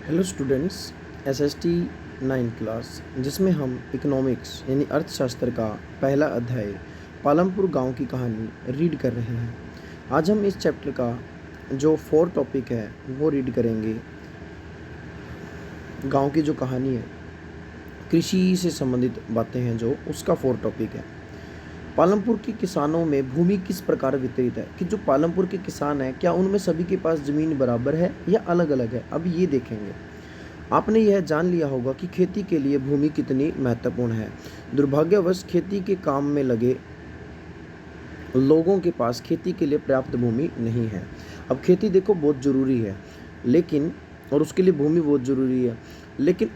Hello students, SST 9 class जिसमें हम economics यानी अर्थशास्त्र का पहला अध्याय पालमपुर गांव की कहानी रीड कर रहे हैं। आज हम इस चैप्टर का जो 4 टॉपिक है वो रीड करेंगे। गांव की जो कहानी है, कृषि से संबंधित बातें हैं जो उसका 4 टॉपिक है। पालमपुर के किसानों में भूमि किस प्रकार वितरित है कि जो पालमपुर के किसान हैं क्या उनमें सभी के पास ज़मीन बराबर है या अलग अलग है। अब ये देखेंगे। आपने यह जान लिया होगा कि खेती के लिए भूमि कितनी महत्वपूर्ण है। दुर्भाग्यवश खेती के काम में लगे लोगों के पास खेती के लिए पर्याप्त भूमि नहीं है। अब खेती देखो बहुत ज़रूरी है, लेकिन और उसके लिए भूमि बहुत ज़रूरी है, लेकिन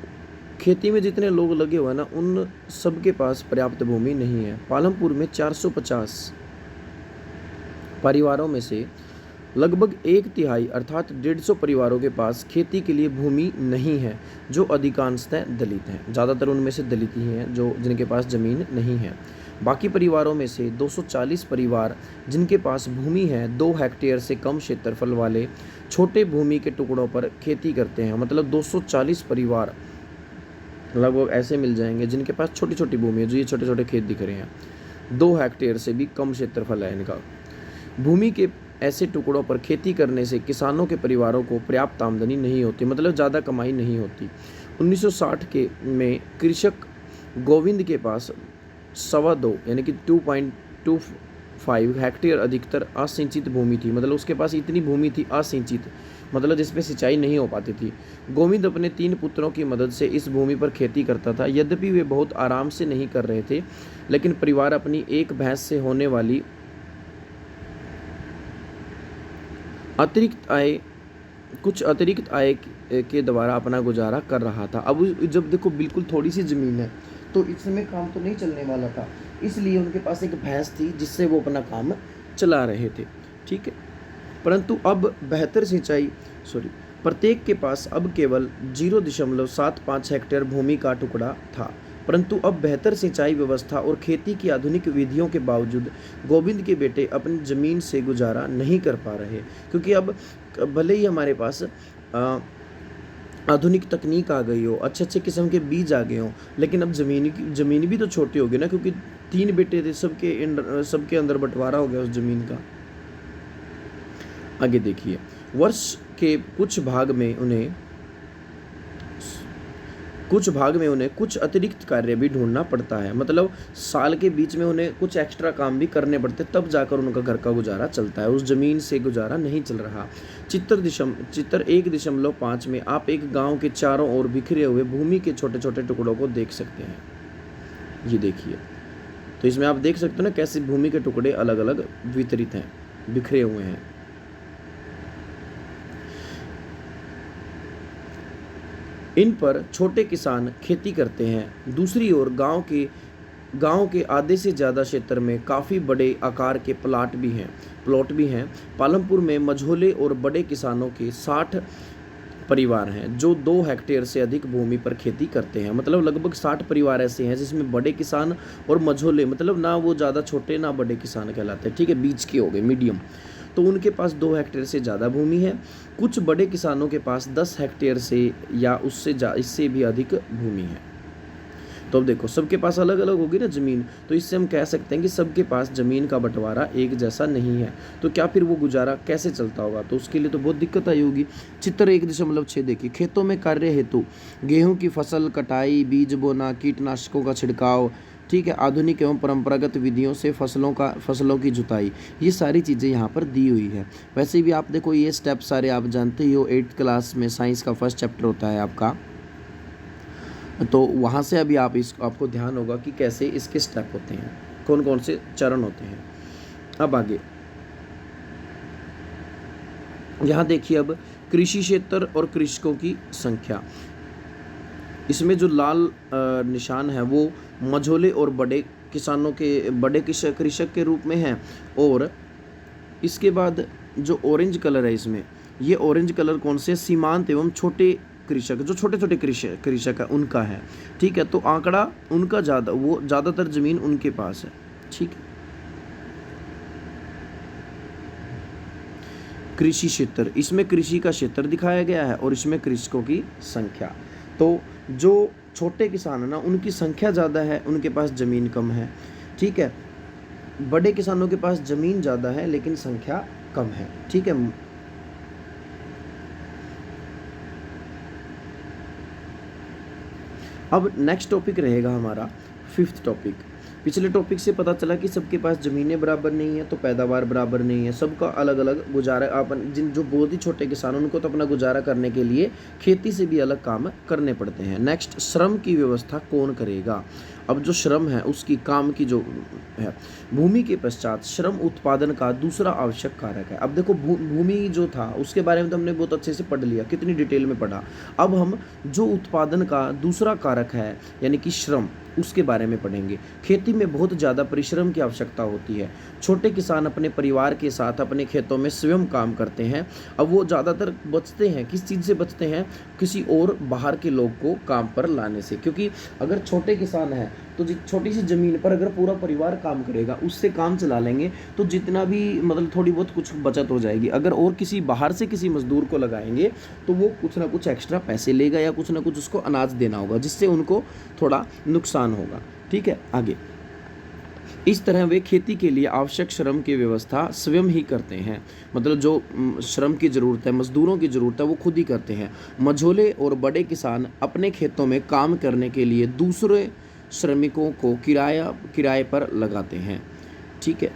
खेती में जितने लोग लगे हुए हैं ना, उन सब के पास पर्याप्त भूमि नहीं है। पालमपुर में 450 परिवारों में से लगभग 1/3 अर्थात 150 परिवारों के पास खेती के लिए भूमि नहीं है, जो अधिकांशतः दलित हैं। ज़्यादातर उनमें से दलित ही हैं जो जिनके पास ज़मीन नहीं है। बाकी परिवारों में से 240 परिवार जिनके पास भूमि है 2 हेक्टेयर से कम क्षेत्रफल वाले छोटे भूमि के टुकड़ों पर खेती करते हैं। मतलब 240 परिवार लगभग ऐसे मिल जाएंगे जिनके पास छोटी छोटी भूमि है। जो ये छोटे छोटे खेत दिख रहे हैं, 2 हेक्टेयर से भी कम क्षेत्रफल है इनका। भूमि के ऐसे टुकड़ों पर खेती करने से किसानों के परिवारों को पर्याप्त आमदनी नहीं होती, मतलब ज़्यादा कमाई नहीं होती। 1960 के में कृषक गोविंद के पास 2.25 यानी कि 2.25 हेक्टेयर अधिकतर असिंचित भूमि थी। मतलब उसके पास इतनी भूमि थी असिंचित, मतलब जिसमें सिंचाई नहीं हो पाती थी। गोविंद अपने 3 पुत्रों की मदद से इस भूमि पर खेती करता था। यद्यपि वे बहुत आराम से नहीं कर रहे थे, लेकिन परिवार अपनी एक भैंस से होने वाली कुछ अतिरिक्त आय के द्वारा अपना गुजारा कर रहा था। अब जब देखो बिल्कुल थोड़ी सी ज़मीन है तो इसमें काम तो नहीं चलने वाला था, इसलिए उनके पास एक भैंस थी जिससे वो अपना काम चला रहे थे। ठीक है, परंतु अब प्रत्येक के पास अब केवल 0.75 हेक्टेयर भूमि का टुकड़ा था। परंतु अब बेहतर सिंचाई व्यवस्था और खेती की आधुनिक विधियों के बावजूद गोविंद के बेटे अपनी ज़मीन से गुजारा नहीं कर पा रहे, क्योंकि अब भले ही हमारे पास आधुनिक तकनीक आ गई हो, अच्छे अच्छे किस्म के बीज आ गए हों, लेकिन अब ज़मीन भी तो छोटी होगी ना, क्योंकि 3 बेटे थे, सबके अंदर बंटवारा हो गया उस ज़मीन का। आगे देखिए, वर्ष के कुछ भाग में उन्हें कुछ अतिरिक्त कार्य भी ढूंढना पड़ता है। मतलब साल के बीच में उन्हें कुछ एक्स्ट्रा काम भी करने पड़ते, तब जाकर उनका घर का गुजारा चलता है। उस ज़मीन से गुजारा नहीं चल रहा। चित्र 1.5 में आप एक गांव के चारों ओर बिखरे हुए भूमि के छोटे छोटे टुकड़ों को देख सकते हैं। ये देखिए, तो इसमें आप देख सकते हो ना कैसे भूमि के टुकड़े अलग अलग वितरित हैं, बिखरे हुए हैं। इन पर छोटे किसान खेती करते हैं। दूसरी ओर गांव के आधे से ज़्यादा क्षेत्र में काफ़ी बड़े आकार के प्लॉट भी हैं। पालमपुर में मझोले और बड़े किसानों के 60 परिवार हैं जो 2 हेक्टेयर से अधिक भूमि पर खेती करते हैं। मतलब लगभग 60 परिवार ऐसे हैं जिसमें बड़े किसान और मझोले, मतलब ना वो ज़्यादा छोटे ना बड़े किसान कहलाते हैं, ठीक है, बीच के हो गए, मीडियम। तो उनके पास 2 हेक्टेयर से ज़्यादा भूमि है। कुछ बड़े किसानों के पास 10 हेक्टेयर से या इससे भी अधिक भूमि है। तो अब देखो सबके पास अलग अलग होगी ना ज़मीन, तो इससे हम कह सकते हैं कि सबके पास ज़मीन का बंटवारा एक जैसा नहीं है। तो क्या फिर वो गुजारा कैसे चलता होगा? तो उसके लिए तो बहुत दिक्कत आई होगी। चित्र 1.6 देखिए, खेतों में कार्य हेतु गेहूँ की फसल कटाई, बीज बोना, कीटनाशकों का छिड़काव, ठीक है, आधुनिक एवं परंपरागत विधियों से फसलों की जुताई, ये सारी चीज़ें यहाँ पर दी हुई है। वैसे भी आप देखो ये स्टेप सारे आप जानते ही हो, 8th क्लास में साइंस का फर्स्ट चैप्टर होता है आपका, तो वहाँ से अभी आपको ध्यान होगा कि कैसे इसके स्टेप होते हैं, कौन कौन से चरण होते हैं। अब आगे यहाँ देखिए, अब कृषि क्षेत्र और कृषकों की संख्या। इसमें जो लाल निशान है वो मझोले और बड़े किसानों के बड़े कृषक के रूप में है, और इसके बाद जो ऑरेंज कलर है इसमें, ये ऑरेंज कलर कौन से? सीमांत एवं छोटे कृषक, जो छोटे छोटे कृषक है उनका है। ठीक है, तो आंकड़ा उनका ज़्यादातर ज़मीन उनके पास है। ठीक है, कृषि क्षेत्र, इसमें कृषि का क्षेत्र दिखाया गया है और इसमें कृषकों की संख्या। तो जो छोटे किसान है ना, उनकी संख्या ज़्यादा है, उनके पास ज़मीन कम है, ठीक है। बड़े किसानों के पास ज़मीन ज़्यादा है लेकिन संख्या कम है, ठीक है। अब नेक्स्ट टॉपिक रहेगा हमारा 5th टॉपिक। पिछले टॉपिक से पता चला कि सबके पास ज़मीनें बराबर नहीं है तो पैदावार बराबर नहीं है, सबका अलग अलग गुजारा, अपन जिन जो बहुत ही छोटे किसान हैं उनको तो अपना गुजारा करने के लिए खेती से भी अलग काम करने पड़ते हैं। नेक्स्ट, श्रम की व्यवस्था कौन करेगा। अब जो श्रम है उसकी काम की जो है, भूमि के पश्चात श्रम उत्पादन का दूसरा आवश्यक कारक है। अब देखो भूमि जो था उसके बारे में तो हमने बहुत अच्छे से पढ़ लिया, कितनी डिटेल में पढ़ा। अब हम जो उत्पादन का दूसरा कारक है यानी कि श्रम, उसके बारे में पढ़ेंगे। खेती में बहुत ज़्यादा परिश्रम की आवश्यकता होती है। छोटे किसान अपने परिवार के साथ अपने खेतों में स्वयं काम करते हैं। अब वो ज़्यादातर बचते हैं, किस चीज़ से बचते हैं, किसी और बाहर के लोग को काम पर लाने से। क्योंकि अगर छोटे किसान हैं तो छोटी सी ज़मीन पर अगर पूरा परिवार काम करेगा, उससे काम चला लेंगे तो जितना भी मतलब थोड़ी बहुत कुछ बचत हो जाएगी। अगर और किसी बाहर से किसी मजदूर को लगाएंगे तो वो कुछ ना कुछ एक्स्ट्रा पैसे लेगा या कुछ ना कुछ उसको अनाज देना होगा, जिससे उनको थोड़ा नुकसान होगा, ठीक है। आगे, इस तरह वे खेती के लिए आवश्यक श्रम की व्यवस्था स्वयं ही करते हैं। मतलब जो श्रम की ज़रूरत है, मजदूरों की ज़रूरत है, वो खुद ही करते हैं। मझोले और बड़े किसान अपने खेतों में काम करने के लिए दूसरे श्रमिकों को किराए पर लगाते हैं, ठीक है।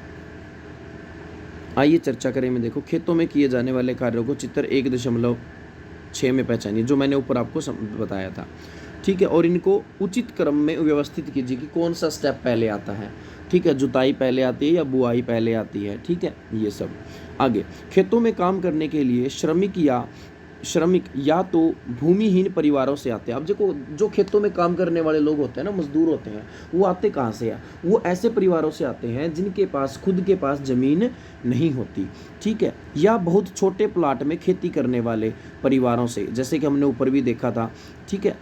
आइए चर्चा करें में। देखो, खेतों में किए जाने वाले कार्यों को चित्र 1.6 में पहचानिए, जो मैंने ऊपर आपको बताया था, ठीक है। और इनको उचित क्रम में व्यवस्थित कीजिए कि कौन सा स्टेप पहले आता है, ठीक है। जुताई पहले आती है या बुआई पहले आती है, ठीक है, ये सब। आगे, खेतों में काम करने के लिए श्रमिक या तो भूमिहीन परिवारों से आते हैं। अब देखो, जो खेतों में काम करने वाले लोग होते हैं ना, मजदूर होते हैं, वो आते कहाँ से हैं, वो ऐसे परिवारों से आते हैं जिनके पास खुद के पास ज़मीन नहीं होती, ठीक है। या बहुत छोटे प्लाट में खेती करने वाले परिवारों से, जैसे कि हमने ऊपर भी देखा था, ठीक है,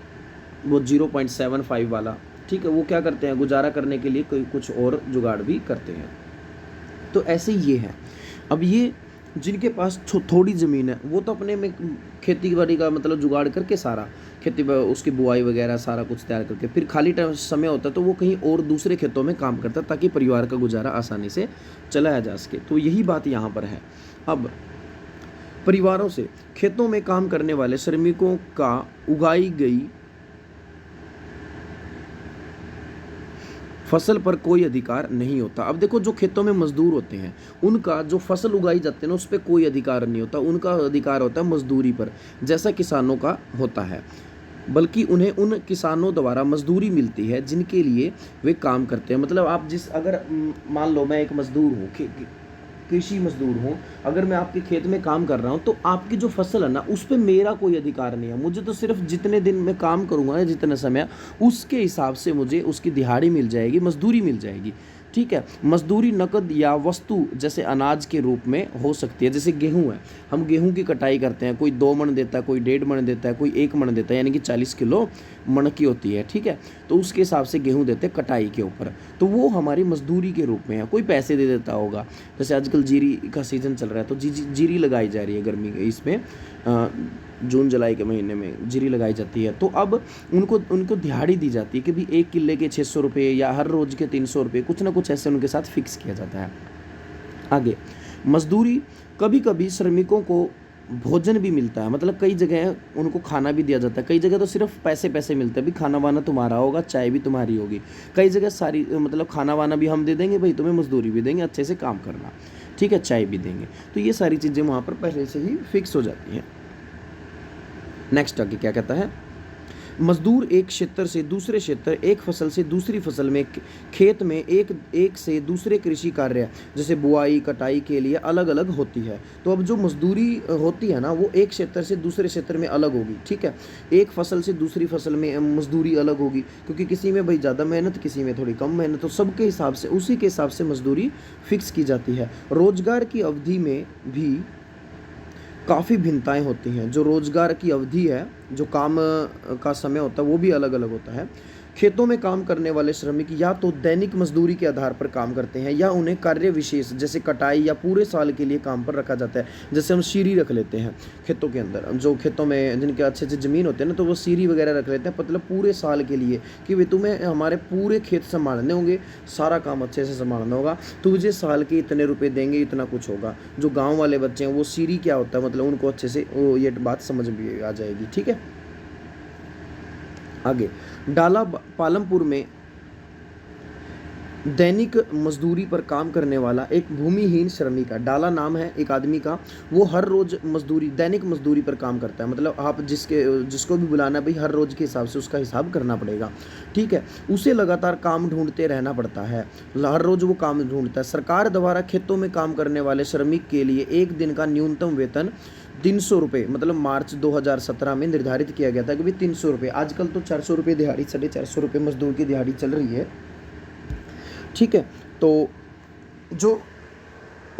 वो 0.75 वाला, ठीक है। वो क्या करते हैं, गुजारा करने के लिए कोई कुछ और जुगाड़ भी करते हैं। तो ऐसे ये है। अब ये जिनके पास थोड़ी ज़मीन है वो तो अपने में खेती बाड़ी का मतलब जुगाड़ करके सारा खेती उसकी बुआई वगैरह सारा कुछ तैयार करके फिर खाली टाइम समय होता है तो वो कहीं और दूसरे खेतों में काम करता है ताकि परिवार का गुजारा आसानी से चलाया जा सके। तो यही बात यहाँ पर है। अब परिवारों से खेतों में काम करने वाले श्रमिकों का उगाई गई फसल पर कोई अधिकार नहीं होता। अब देखो, जो खेतों में मजदूर होते हैं उनका जो फसल उगाई जाती है ना, उस पर कोई अधिकार नहीं होता। उनका अधिकार होता है मजदूरी पर, जैसा किसानों का होता है। बल्कि उन्हें उन किसानों द्वारा मजदूरी मिलती है जिनके लिए वे काम करते हैं। मतलब आप अगर मान लो मैं एक मजदूर हूँ, कृषि मजदूर हूँ, अगर मैं आपके खेत में काम कर रहा हूँ तो आपकी जो फसल है ना, उस पर मेरा कोई अधिकार नहीं है। मुझे तो सिर्फ जितने दिन मैं काम करूँगा ना, जितने समय, उसके हिसाब से मुझे उसकी दिहाड़ी मिल जाएगी, मजदूरी मिल जाएगी, ठीक है। मजदूरी नकद या वस्तु जैसे अनाज के रूप में हो सकती है। जैसे गेहूं है, हम गेहूं की कटाई करते हैं, कोई 2 मन देता है, कोई 1.5 मन देता है, कोई 1 मन देता है, यानी कि 40 किलो मन की होती है, ठीक है। तो उसके हिसाब से गेहूं देते हैं कटाई के ऊपर, तो वो हमारी मजदूरी के रूप में है। कोई पैसे दे देता होगा, जैसे आजकल जीरी का सीज़न चल रहा है तो जीरी लगाई जा रही है गर्मी के इसमें, जून जुलाई के महीने में जीरी लगाई जाती है। तो अब उनको दिहाड़ी दी जाती है कि भी 1 किले के 600 रुपये या हर रोज़ के 300 रुपये, कुछ ना कुछ ऐसे उनके साथ फिक्स किया जाता है। आगे, मजदूरी कभी कभी श्रमिकों को भोजन भी मिलता है। मतलब कई जगह उनको खाना भी दिया जाता है, कई जगह तो सिर्फ पैसे मिलते हैं, भी खाना वाना तुम्हारा होगा, चाय भी तुम्हारी होगी। कई जगह सारी मतलब खाना वाना भी हम दे देंगे, भाई तुम्हें मजदूरी भी देंगे, अच्छे से काम करना, ठीक है, चाय भी देंगे। तो ये सारी चीज़ें वहाँ पर पहले से ही फिक्स हो जाती हैं। नेक्स्ट आगे क्या कहता है, मजदूर एक क्षेत्र से दूसरे क्षेत्र, एक फसल से दूसरी फसल में, खेत में एक से दूसरे कृषि कार्य जैसे बुआई कटाई के लिए अलग अलग होती है। तो अब जो मजदूरी होती है ना, वो एक क्षेत्र से दूसरे क्षेत्र में अलग होगी, ठीक है। एक फसल से दूसरी फसल में मजदूरी अलग होगी, क्योंकि किसी में भाई ज़्यादा मेहनत, किसी में थोड़ी कम मेहनत, तो सबके हिसाब से उसी के हिसाब से मजदूरी फिक्स की जाती है। रोजगार की अवधि में भी काफ़ी भिन्नताएं होती हैं। जो रोज़गार की अवधि है, जो काम का समय होता है, वो भी अलग अलग होता है। खेतों में काम करने वाले श्रमिक या तो दैनिक मजदूरी के आधार पर काम करते हैं या उन्हें कार्य विशेष जैसे कटाई या पूरे साल के लिए काम पर रखा जाता है। जैसे हम सीरी रख लेते हैं खेतों के अंदर, जो खेतों में जिनके अच्छे अच्छे ज़मीन होते हैं ना, तो वो सीरी वगैरह रख लेते हैं, मतलब पूरे साल के लिए कि भाई तुम्हें हमारे पूरे खेत संभालने होंगे, सारा काम अच्छे से संभालना होगा, तुझे साल के इतने रुपए देंगे, इतना कुछ होगा। जो गाँव वाले बच्चे हैं वो सीरी क्या होता है, मतलब उनको अच्छे से वो ये बात समझ भी आ जाएगी। ठीक है, आगे डाला पालमपुर में दैनिक मजदूरी पर काम करने वाला एक भूमिहीन श्रमिक है। डाला नाम है एक आदमी का, वो हर रोज मजदूरी दैनिक मजदूरी पर काम करता है, मतलब आप जिसको भी बुलाना भाई हर रोज के हिसाब से उसका हिसाब करना पड़ेगा। ठीक है, उसे लगातार काम ढूंढते रहना पड़ता है, हर रोज वो काम ढूंढता है। सरकार द्वारा खेतों में काम करने वाले श्रमिक के लिए एक दिन का न्यूनतम वेतन 300 रुपये, मतलब मार्च 2017 में निर्धारित किया गया था कि भाई 300 रुपये। आजकल तो 400 रुपये दिहाड़ी, 450 रुपये मजदूर की दिहाड़ी चल रही है। ठीक है, तो जो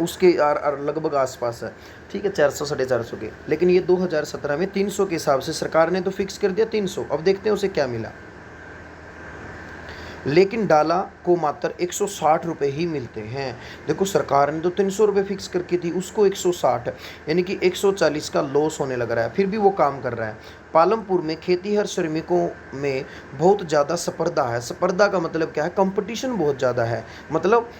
उसके लगभग आसपास है। ठीक है, 400 450 के, लेकिन ये 2017 में 300 के हिसाब से सरकार ने तो फिक्स कर दिया 300। अब देखते हैं उसे क्या मिला। लेकिन डाला को मात्र 160 रुपये ही मिलते हैं। देखो सरकार ने तो 300 रुपये फिक्स करके थी, उसको 160, यानी कि 140 का लॉस होने लग रहा है, फिर भी वो काम कर रहा है। पालमपुर में खेतीहर श्रमिकों में बहुत ज़्यादा स्पर्धा है। स्पर्धा का मतलब क्या है, कंपटीशन बहुत ज़्यादा है, मतलब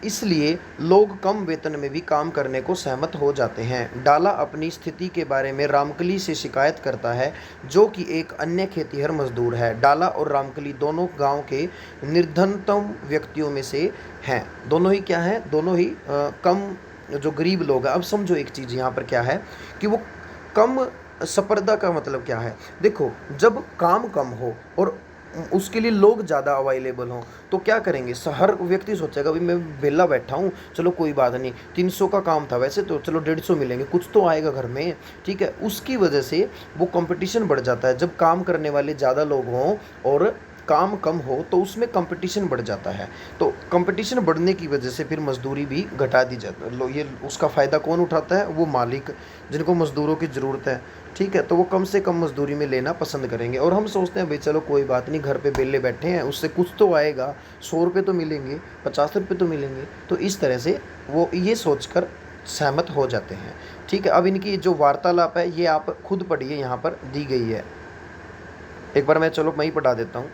इसलिए लोग कम वेतन में भी काम करने को सहमत हो जाते हैं। डाला अपनी स्थिति के बारे में रामकली से शिकायत करता है, जो कि एक अन्य खेतीहर मजदूर है। डाला और रामकली दोनों गांव के निर्धनतम व्यक्तियों में से हैं। दोनों ही क्या हैं, दोनों ही कम जो गरीब लोग हैं। अब समझो एक चीज़ यहाँ पर क्या है कि वो कम स्पर्धा का मतलब क्या है। देखो जब काम कम हो और उसके लिए लोग ज़्यादा अवेलेबल हों तो क्या करेंगे, हर व्यक्ति सोचेगा भाई मैं वेला बैठा हूँ, चलो कोई बात नहीं, 300 का काम था वैसे तो चलो 150 मिलेंगे, कुछ तो आएगा घर में। ठीक है, उसकी वजह से वो कंपटीशन बढ़ जाता है। जब काम करने वाले ज़्यादा लोग हों और काम कम हो तो उसमें कंपटीशन बढ़ जाता है। तो कंपटीशन बढ़ने की वजह से फिर मजदूरी भी घटा दी जाती है। ये उसका फ़ायदा कौन उठाता है, वो मालिक, जिनको मजदूरों की ज़रूरत है। ठीक है, तो वो कम से कम मजदूरी में लेना पसंद करेंगे। और हम सोचते हैं भाई चलो कोई बात नहीं, घर पे बेले बैठे हैं, उससे कुछ तो आएगा, 100 रुपये तो मिलेंगे, 50 रुपये तो मिलेंगे। तो इस तरह से वो ये सोचकर सहमत हो जाते हैं। ठीक है, अब इनकी जो वार्तालाप है ये आप खुद पढ़िए, यहाँ पर दी गई है। एक बार मैं ही पढ़ा देता हूँ।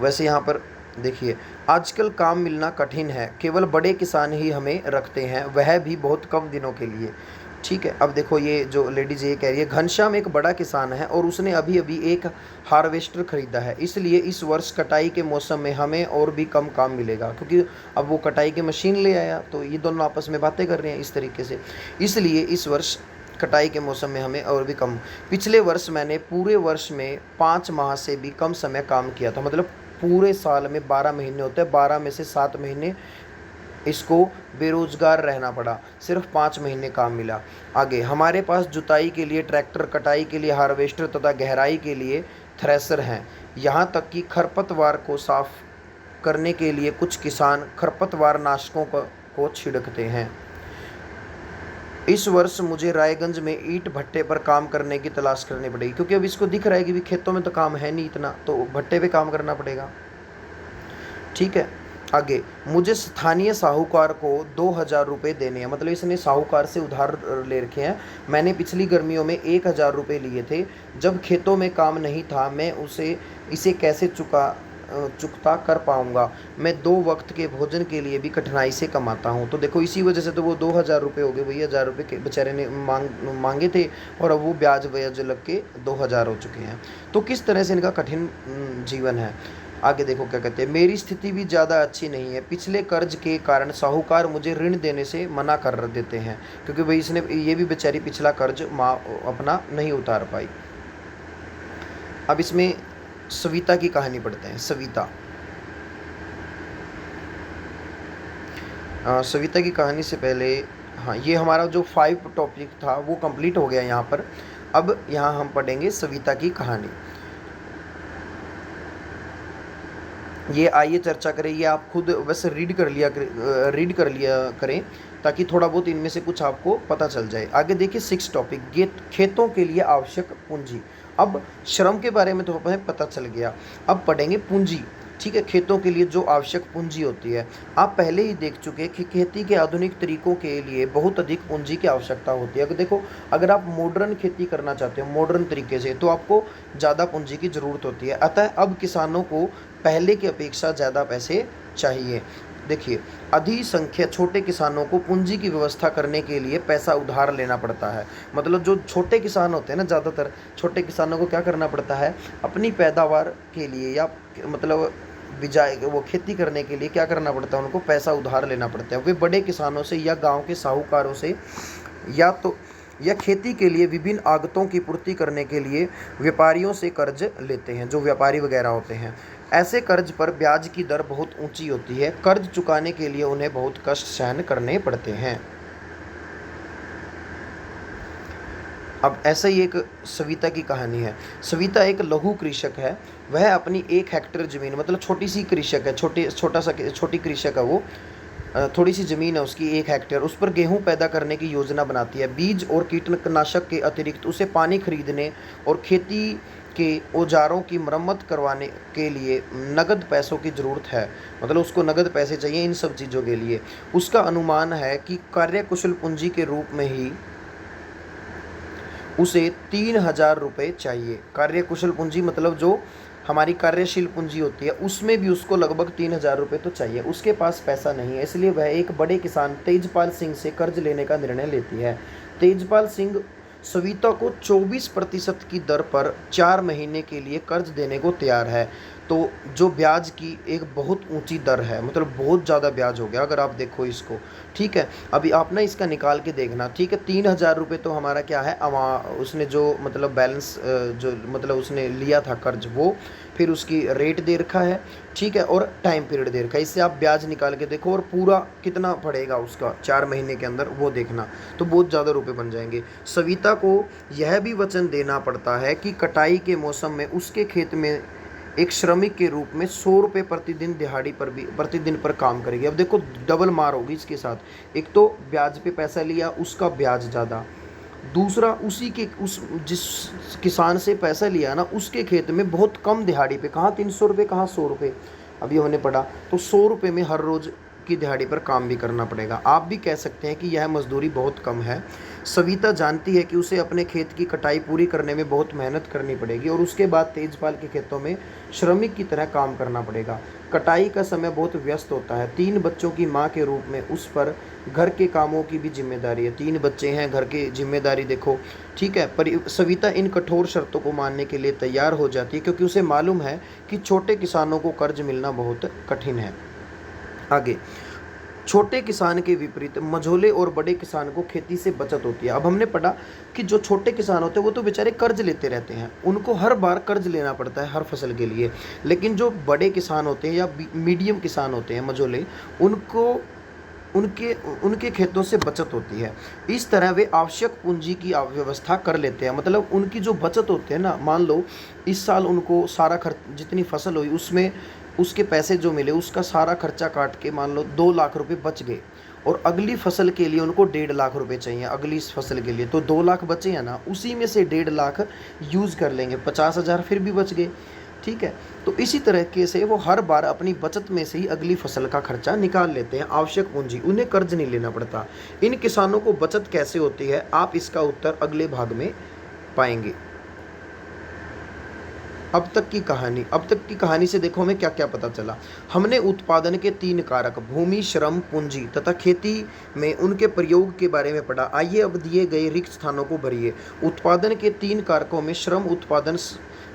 वैसे यहाँ पर देखिए, आजकल काम मिलना कठिन है, केवल बड़े किसान ही हमें रखते हैं, वह भी बहुत कम दिनों के लिए। ठीक है, अब देखो ये जो लेडीज़ ये कह रही है, घनश्याम एक बड़ा किसान है और उसने अभी अभी एक हार्वेस्टर खरीदा है, इसलिए इस वर्ष कटाई के मौसम में हमें और भी कम काम मिलेगा। क्योंकि अब वो कटाई की मशीन ले आया, तो ये दोनों आपस में बातें कर रहे हैं इस तरीके से, इसलिए इस वर्ष कटाई के मौसम में हमें और भी कम। पिछले वर्ष मैंने पूरे वर्ष में 5 माह से भी कम समय काम किया था, मतलब पूरे साल में 12 महीने होते हैं, 12 में से 7 महीने इसको बेरोजगार रहना पड़ा, सिर्फ 5 महीने काम मिला। आगे, हमारे पास जुताई के लिए ट्रैक्टर, कटाई के लिए हार्वेस्टर तथा गहराई के लिए थ्रेसर हैं। यहाँ तक कि खरपतवार को साफ करने के लिए कुछ किसान खरपतवार नाशकों को छिड़कते हैं। इस वर्ष मुझे रायगंज में ईंट भट्टे पर काम करने की तलाश करनी पड़ेगी, क्योंकि अब इसको दिख रहा है कि भी खेतों में तो काम है नहीं इतना, तो भट्टे पे काम करना पड़ेगा। ठीक है, आगे, मुझे स्थानीय साहूकार को 2000 रुपये देने हैं, मतलब इसने साहूकार से उधार ले रखे हैं। मैंने पिछली गर्मियों में 1000 रुपये लिए थे, जब खेतों में काम नहीं था, मैं इसे कैसे चुकता कर पाऊंगा। मैं 2 वक्त के भोजन के लिए भी कठिनाई से कमाता हूँ। तो देखो इसी वजह से तो वो 2000 रुपये हो गए, वही 1000 रुपये के बेचारे ने मांगे थे, और अब वो ब्याज लग के 2000 हो चुके हैं। तो किस तरह से इनका कठिन जीवन है। आगे देखो क्या कहते हैं, मेरी स्थिति भी ज़्यादा अच्छी नहीं है, पिछले कर्ज के कारण साहूकार मुझे ऋण देने से मना कर देते हैं, क्योंकि भाई इसने ये भी बेचारी पिछला कर्ज अपना नहीं उतार पाई। अब इसमें सविता की कहानी पढ़ते हैं। सविता की कहानी से पहले, हाँ, ये हमारा जो 5 टॉपिक था वो कंप्लीट हो गया यहाँ पर। अब यहाँ हम पढ़ेंगे सविता की कहानी। ये आइए चर्चा करें, ये आप खुद वैसे रीड कर लिया करें, ताकि थोड़ा बहुत इनमें से कुछ आपको पता चल जाए। आगे देखिए 6 टॉपिक, खेतों के लिए आवश्यक पूंजी। अब श्रम के बारे में तो हमें पता चल गया, अब पढ़ेंगे पूंजी। ठीक है, खेतों के लिए जो आवश्यक पूंजी होती है, आप पहले ही देख चुके हैं कि खेती के आधुनिक तरीकों के लिए बहुत अधिक पूंजी की आवश्यकता होती है। अगर देखो, अगर आप मॉडर्न खेती करना चाहते हो मॉडर्न तरीके से, तो आपको ज़्यादा पूंजी की ज़रूरत होती है। अतः अब किसानों को पहले की अपेक्षा ज़्यादा पैसे चाहिए। देखिए, अधिसंख्यक छोटे किसानों को पूंजी की व्यवस्था करने के लिए पैसा उधार लेना पड़ता है। मतलब जो छोटे किसान होते हैं ना, ज़्यादातर छोटे किसानों को क्या करना पड़ता है, अपनी पैदावार के लिए या मतलब बिजाई वो खेती करने के लिए क्या करना पड़ता है, उनको पैसा उधार लेना पड़ता है। वे बड़े किसानों से या गांव के साहूकारों से या खेती के लिए विभिन्न आगतों की पूर्ति करने के लिए व्यापारियों से कर्ज लेते हैं, जो व्यापारी वगैरह होते हैं। ऐसे कर्ज पर ब्याज की दर बहुत ऊंची होती है। कर्ज चुकाने के लिए उन्हें बहुत कष्ट सहन करने पड़ते हैं। अब ऐसा ही एक सविता की कहानी है। सविता एक लघु कृषक है। वह अपनी 1 हेक्टेयर ज़मीन, मतलब छोटी सी कृषक है, छोटी कृषक है वो। थोड़ी सी ज़मीन है उसकी 1 हेक्टेयर, उस पर गेहूं पैदा करने की योजना बनाती है। बीज और कीटनाशक के अतिरिक्त उसे पानी खरीदने और खेती के औजारों की मरम्मत करवाने के लिए नगद पैसों की ज़रूरत है। मतलब उसको नगद पैसे चाहिए इन सब चीज़ों के लिए। उसका अनुमान है कि कार्यकुशल पूंजी के रूप में ही उसे 3,000 रुपये चाहिए। कार्यकुशल पूंजी मतलब जो हमारी कार्यशील पूंजी होती है, उसमें भी उसको लगभग 3,000 रुपये तो चाहिए। उसके पास पैसा नहीं है, इसलिए वह एक बड़े किसान तेजपाल सिंह से कर्ज लेने का निर्णय लेती है। तेजपाल सिंह सविता को 24% की दर पर 4 महीने के लिए कर्ज देने को तैयार है। तो जो ब्याज की एक बहुत ऊंची दर है, मतलब बहुत ज़्यादा ब्याज हो गया अगर आप देखो इसको। ठीक है, अभी आप ना इसका निकाल के देखना। ठीक है, 3,000 रुपये तो हमारा क्या है, उसने जो मतलब बैलेंस जो मतलब उसने लिया था कर्ज, वो फिर उसकी रेट दे रखा है। ठीक है, और टाइम पीरियड दे रखा है। इससे आप ब्याज निकाल के देखो और पूरा कितना पड़ेगा उसका 4 महीने के अंदर, वो देखना, तो बहुत ज़्यादा रुपए बन जाएंगे। सविता को यह भी वचन देना पड़ता है कि कटाई के मौसम में उसके खेत में एक श्रमिक के रूप में 100 रुपये प्रतिदिन दिहाड़ी पर भी प्रतिदिन पर काम करेगी। अब देखो डबल मार होगी इसके साथ। एक तो ब्याज पे पैसा लिया, उसका ब्याज ज़्यादा। दूसरा, उस जिस किसान से पैसा लिया ना, उसके खेत में बहुत कम दिहाड़ी पे, कहाँ 300 रुपये कहाँ 100 रुपये, अभी हमने पढ़ा। तो 100 रुपये में हर रोज़ की दिहाड़ी पर काम भी करना पड़ेगा। आप भी कह सकते हैं कि यह मजदूरी बहुत कम है। सविता जानती है कि उसे अपने खेत की कटाई पूरी करने में बहुत मेहनत करनी पड़ेगी और उसके बाद तेजपाल के खेतों में श्रमिक की तरह काम करना पड़ेगा। कटाई का समय बहुत व्यस्त होता है। 3 बच्चों की माँ के रूप में उस पर घर के कामों की भी जिम्मेदारी है। 3 बच्चे हैं, घर की जिम्मेदारी देखो। ठीक है, पर सविता इन कठोर शर्तों को मानने के लिए तैयार हो जाती है, क्योंकि उसे मालूम है कि छोटे किसानों को कर्ज मिलना बहुत कठिन है। आगे, छोटे किसान के विपरीत मझोले और बड़े किसान को खेती से बचत होती है। अब हमने पढ़ा कि जो छोटे किसान होते हैं वो तो बेचारे कर्ज लेते रहते हैं, उनको हर बार कर्ज लेना पड़ता है हर फसल के लिए। लेकिन जो बड़े किसान होते हैं या मीडियम किसान होते हैं मझोले, उनको उनके खेतों से बचत होती है। इस तरह वे आवश्यक पूंजी की व्यवस्था कर लेते हैं। मतलब उनकी जो बचत होती है ना, मान लो इस साल उनको सारा खर्च, जितनी फसल हुई उसमें उसके पैसे जो मिले, उसका सारा खर्चा काट के मान लो 2 लाख रुपए बच गए, और अगली फसल के लिए उनको 1.5 लाख रुपए चाहिए। अगली इस फसल के लिए तो 2 लाख बचे हैं ना, उसी में से 1.5 लाख यूज़ कर लेंगे, 50,000 फिर भी बच गए। ठीक है, तो इसी तरीके से वो हर बार अपनी बचत में से ही अगली फसल का खर्चा निकाल लेते हैं। आवश्यक पूंजी, उन्हें कर्ज नहीं लेना पड़ता। इन किसानों को बचत कैसे होती है, आप इसका उत्तर अगले भाग में पाएंगे। अब तक की कहानी से देखो हमें क्या क्या पता चला। हमने उत्पादन के 3 कारक भूमि, श्रम, पूंजी तथा खेती में उनके प्रयोग के बारे में पढ़ा। आइए अब दिए गए रिक्त स्थानों को भरिए। उत्पादन के 3 कारकों में श्रम उत्पादन,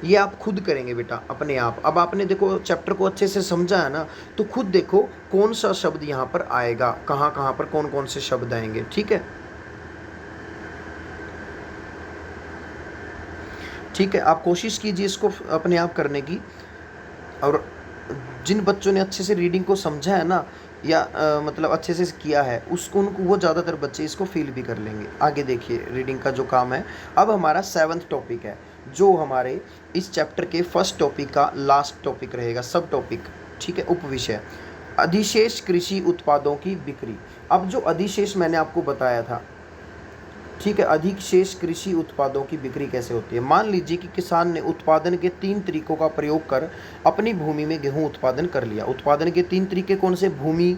ये आप खुद करेंगे बेटा अपने आप। अब आपने देखो चैप्टर को अच्छे से समझा है ना, तो खुद देखो कौन सा शब्द यहाँ पर आएगा, कहाँ कहाँ पर कौन कौन से शब्द आएंगे। ठीक है, आप कोशिश कीजिए इसको अपने आप करने की। और जिन बच्चों ने अच्छे से रीडिंग को समझा है ना, या मतलब अच्छे से किया है, उनको वो ज़्यादातर बच्चे इसको फील भी कर लेंगे। आगे देखिए रीडिंग का जो काम है। अब हमारा 7वां टॉपिक है, जो हमारे इस चैप्टर के फर्स्ट टॉपिक का लास्ट टॉपिक रहेगा, सब टॉपिक। ठीक है, उपविषय। अधिशेष कृषि उत्पादों की बिक्री। अब जो अधिशेष मैंने आपको बताया था, ठीक है, अधिशेष कृषि उत्पादों की बिक्री कैसे होती है। मान लीजिए कि किसान ने उत्पादन के 3 तरीकों का प्रयोग कर अपनी भूमि में गेहूं उत्पादन कर लिया। उत्पादन के 3 तरीके कौन से? भूमि,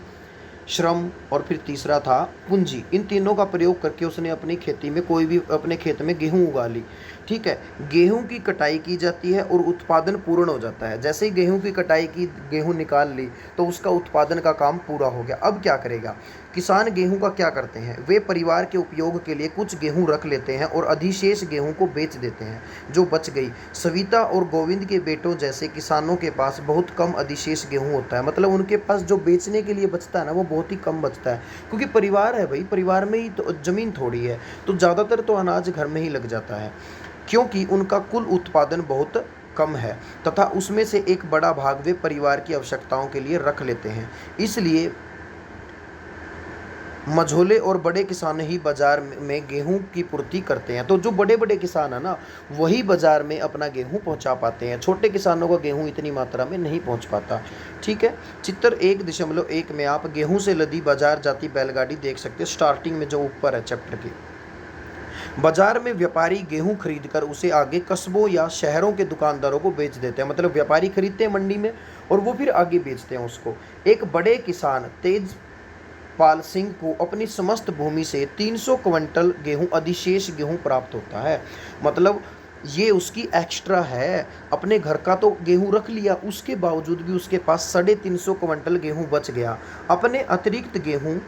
श्रम और फिर तीसरा था पूंजी। इन तीनों का प्रयोग करके उसने अपनी खेती में कोई भी अपने खेत में गेहूं उगा ली। ठीक है, गेहूं की कटाई की जाती है और उत्पादन पूर्ण हो जाता है। जैसे ही गेहूं की कटाई की, गेहूं निकाल ली, तो उसका उत्पादन का काम पूरा हो गया। अब क्या करेगा किसान? गेहूं का क्या करते हैं, वे परिवार के उपयोग के लिए कुछ गेहूं रख लेते हैं और अधिशेष गेहूं को बेच देते हैं जो बच गई। सविता और गोविंद के बेटों जैसे किसानों के पास बहुत कम अधिशेष गेहूं होता है। मतलब उनके पास जो बेचने के लिए बचता है ना, वो बहुत ही कम बचता है, क्योंकि परिवार है भाई, परिवार में ही तो ज़मीन थोड़ी है, तो ज़्यादातर तो अनाज घर में ही लग जाता है, क्योंकि उनका कुल उत्पादन बहुत कम है तथा उसमें से एक बड़ा भाग वे परिवार की आवश्यकताओं के लिए रख लेते हैं। इसलिए मझोले और बड़े किसान ही बाजार में गेहूं की पूर्ति करते हैं। तो जो बड़े बड़े किसान है ना, वही बाजार में अपना गेहूं पहुंचा पाते हैं। छोटे किसानों का गेहूं इतनी मात्रा में नहीं पहुंच पाता। ठीक है, चित्र 1.1 में आप गेहूं से लदी बाजार जाती बैलगाड़ी देख सकते हैं। स्टार्टिंग में जो ऊपर है चैप्टर की, बाजार में व्यापारी गेहूं खरीदकर उसे आगे कस्बों या शहरों के दुकानदारों को बेच देते हैं। मतलब व्यापारी खरीदते हैं मंडी में और वो फिर आगे बेचते हैं उसको। एक बड़े किसान तेजपाल सिंह को अपनी समस्त भूमि से 300 क्विंटल गेहूं अधिशेष गेहूं प्राप्त होता है। मतलब ये उसकी एक्स्ट्रा है। अपने घर का तो गेहूं रख लिया, उसके बावजूद भी उसके पास 350 क्विंटल गेहूं बच गया। अपने अतिरिक्त गेहूं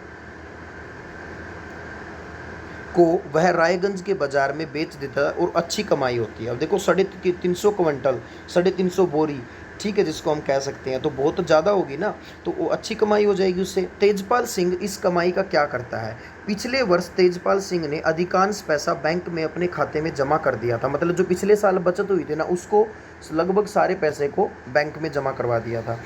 को वह रायगंज के बाजार में बेच देता है और अच्छी कमाई होती है। अब देखो 350 क्विंटल, 350 बोरी, ठीक है, जिसको हम कह सकते हैं, तो बहुत ज़्यादा होगी ना, तो वो अच्छी कमाई हो जाएगी उससे। तेजपाल सिंह इस कमाई का क्या करता है? पिछले वर्ष तेजपाल सिंह ने अधिकांश पैसा बैंक में अपने खाते में जमा कर दिया था। मतलब जो पिछले साल बचत हुई थी ना, उसको लगभग सारे पैसे को बैंक में जमा करवा दिया था।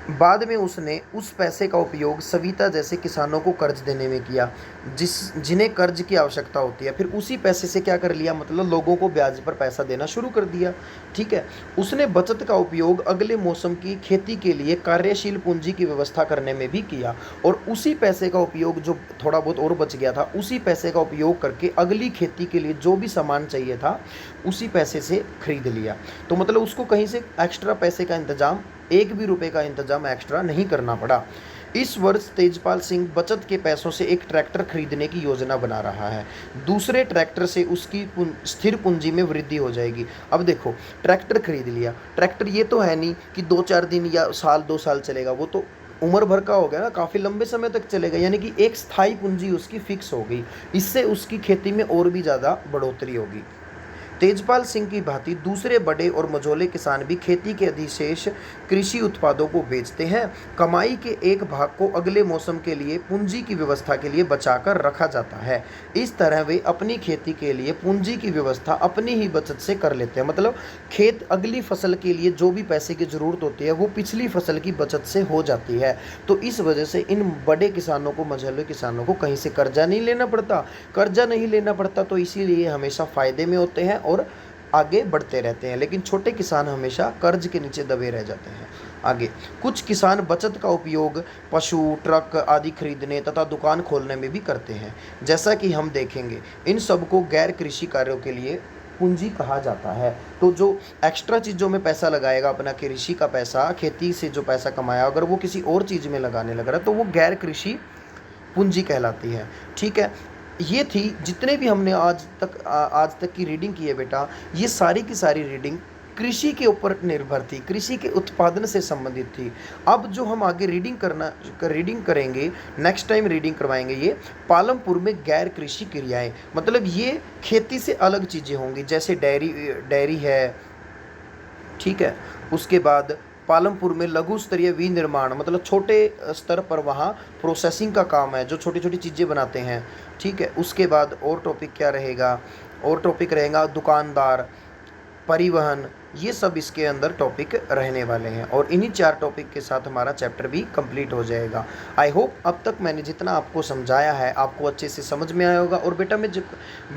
बाद में उसने उस पैसे का उपयोग सविता जैसे किसानों को कर्ज देने में किया, जिन्हें कर्ज की आवश्यकता होती है। फिर उसी पैसे से क्या कर लिया, मतलब लोगों को ब्याज पर पैसा देना शुरू कर दिया। ठीक है, उसने बचत का उपयोग अगले मौसम की खेती के लिए कार्यशील पूंजी की व्यवस्था करने में भी किया और उसी पैसे का उपयोग, जो थोड़ा बहुत और बच गया था, उसी पैसे का उपयोग करके अगली खेती के लिए जो भी सामान चाहिए था उसी पैसे से खरीद लिया। तो मतलब उसको कहीं से एक्स्ट्रा पैसे का इंतजाम, 1 भी रुपए का इंतजाम एक्स्ट्रा नहीं करना पड़ा। इस वर्ष तेजपाल सिंह बचत के पैसों से एक ट्रैक्टर खरीदने की योजना बना रहा है। दूसरे ट्रैक्टर से उसकी स्थिर पूंजी में वृद्धि हो जाएगी। अब देखो, ट्रैक्टर खरीद लिया। ट्रैक्टर ये तो है नहीं कि 2-4 दिन या साल 2 साल चलेगा, वो तो उम्र भर का हो गया ना, काफ़ी लंबे समय तक चलेगा। यानी कि एक स्थायी पूंजी उसकी फिक्स हो गई। इससे उसकी खेती में और भी ज़्यादा बढ़ोतरी होगी। तेजपाल सिंह की भांति दूसरे बड़े और मझोले किसान भी खेती के अधिशेष कृषि उत्पादों को बेचते हैं। कमाई के एक भाग को अगले मौसम के लिए पूंजी की व्यवस्था के लिए बचाकर रखा जाता है। इस तरह वे अपनी खेती के लिए पूंजी की व्यवस्था अपनी ही बचत से कर लेते हैं। मतलब खेत अगली फसल के लिए जो भी पैसे की ज़रूरत होती है वो पिछली फसल की बचत से हो जाती है। तो इस वजह से इन बड़े किसानों को, मझोले किसानों को कहीं से कर्जा नहीं लेना पड़ता। कर्जा नहीं लेना पड़ता तो इसीलिए हमेशा फ़ायदे में होते हैं और आगे बढ़ते रहते हैं। लेकिन छोटे किसान हमेशा कर्ज के नीचे दबे रह जाते हैं। आगे, कुछ किसान बचत का उपयोग पशु, ट्रक आदि खरीदने तथा दुकान खोलने में भी करते हैं। जैसा कि हम देखेंगे, इन सब को गैर कृषि कार्यों के लिए पूंजी कहा जाता है। तो जो एक्स्ट्रा चीज़ों में पैसा लगाएगा, अपना कृषि का पैसा, खेती से जो पैसा कमाया, अगर वो किसी और चीज़ में लगाने लग रहा है तो वो गैर कृषि पूंजी कहलाती है। ठीक है, ये थी जितने भी हमने आज तक की रीडिंग की है बेटा, ये सारी की सारी रीडिंग कृषि के ऊपर निर्भर थी, कृषि के उत्पादन से संबंधित थी। अब जो हम आगे रीडिंग करेंगे, नेक्स्ट टाइम रीडिंग करवाएंगे, ये पालमपुर में गैर कृषि क्रियाएं, मतलब ये खेती से अलग चीज़ें होंगी, जैसे डेयरी है। ठीक है, उसके बाद पालमपुर में लघु स्तरीय विनिर्माण, मतलब छोटे स्तर पर वहाँ प्रोसेसिंग का काम है, जो छोटी छोटी चीज़ें बनाते हैं। ठीक है, उसके बाद और टॉपिक क्या रहेगा, और टॉपिक रहेगा दुकानदार, परिवहन, ये सब इसके अंदर टॉपिक रहने वाले हैं और इन्हीं 4 टॉपिक के साथ हमारा चैप्टर भी कंप्लीट हो जाएगा। आई होप अब तक मैंने जितना आपको समझाया है आपको अच्छे से समझ में आया होगा। और बेटा मैं जब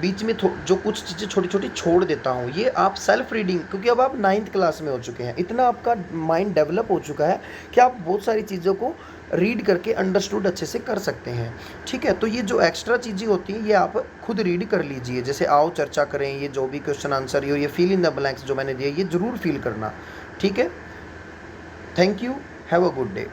बीच में जो कुछ चीज़ें छोटी-छोटी छोड़ देता हूँ, ये आप सेल्फ रीडिंग, क्योंकि अब आप 9th क्लास में हो चुके हैं, इतना आपका माइंड डेवलप हो चुका है कि आप बहुत सारी चीज़ों को रीड करके अंडरस्टूड अच्छे से कर सकते हैं। ठीक है, तो ये जो एक्स्ट्रा चीज़ें होती हैं ये आप खुद रीड कर लीजिए। जैसे आओ चर्चा करें, ये जो भी क्वेश्चन आंसर ये फिल इन द ब्लैंक्स जो मैंने दिए ये ज़रूर फिल करना। ठीक है, thank you, have a good day.